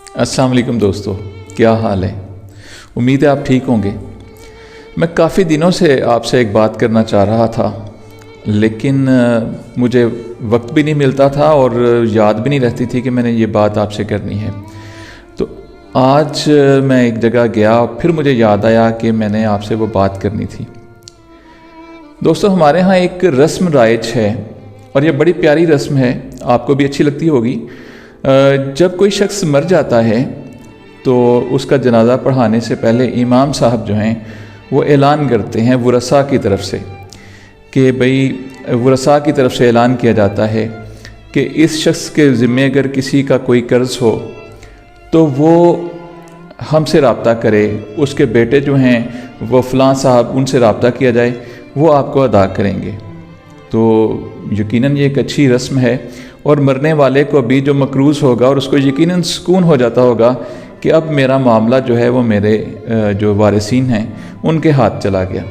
अस्सलाम वालेकुम दोस्तों, क्या हाल है। उम्मीद है आप ठीक होंगे। मैं काफ़ी दिनों से आपसे एक बात करना चाह रहा था, लेकिन मुझे वक्त भी नहीं मिलता था और याद भी नहीं रहती थी कि मैंने ये बात आपसे करनी है। तो आज मैं एक जगह गया, फिर मुझे याद आया कि मैंने आपसे वो बात करनी थी। दोस्तों, हमारे यहाँ एक रस्म राइज है और ये बड़ी प्यारी रस्म है, आपको भी अच्छी लगती होगी। जब कोई शख्स मर जाता है तो उसका जनाजा पढ़ाने से पहले इमाम साहब जो हैं वो ऐलान करते हैं वरसा की तरफ से कि भाई वरसा की तरफ से ऐलान किया जाता है कि इस शख्स के ज़िम्मे अगर किसी का कोई कर्ज़ हो तो वो हमसे रब्ता करे, उसके बेटे जो हैं वो फ़लाँ साहब, उनसे रब्ता किया जाए, वो आपको अदा करेंगे। तो यकीनन ये एक अच्छी रस्म है और मरने वाले को भी जो मकरूज़ होगा और उसको यकीनन सुकून हो जाता होगा कि अब मेरा मामला जो है वो मेरे जो वारिसीन हैं उनके हाथ चला गया।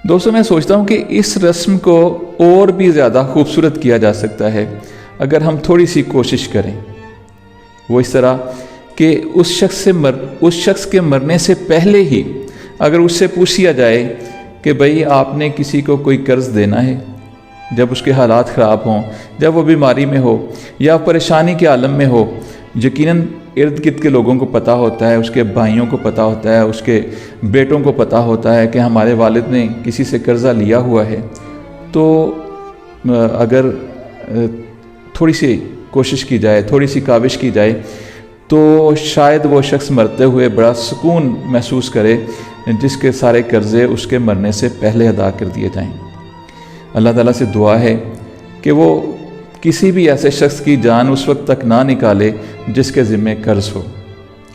दोस्तों, मैं सोचता हूँ कि इस रस्म को और भी ज़्यादा खूबसूरत किया जा सकता है अगर हम थोड़ी सी कोशिश करें। वो इस तरह कि उस शख्स के मरने से पहले ही अगर उससे पूछ लिया जाए कि भाई आपने किसी को कोई कर्ज़ देना है, जब उसके हालात ख़राब हों, जब वो बीमारी में हो या परेशानी के आलम में हो, यकीनन इर्द गिर्द के लोगों को पता होता है, उसके भाइयों को पता होता है, उसके बेटों को पता होता है कि हमारे वालिद ने किसी से कर्ज़ा लिया हुआ है। तो अगर थोड़ी सी कोशिश की जाए, थोड़ी सी काविश की जाए, तो शायद वो शख्स मरते हुए बड़ा सुकून महसूस करे जिसके सारे कर्ज़े उसके मरने से पहले अदा कर दिए जाएं। अल्लाह ताला से दुआ है कि वो किसी भी ऐसे शख्स की जान उस वक्त तक ना निकाले जिसके ज़िम्मे कर्ज़ हो।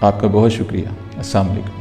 आपका बहुत शुक्रिया। अस्सलाम वालेकुम।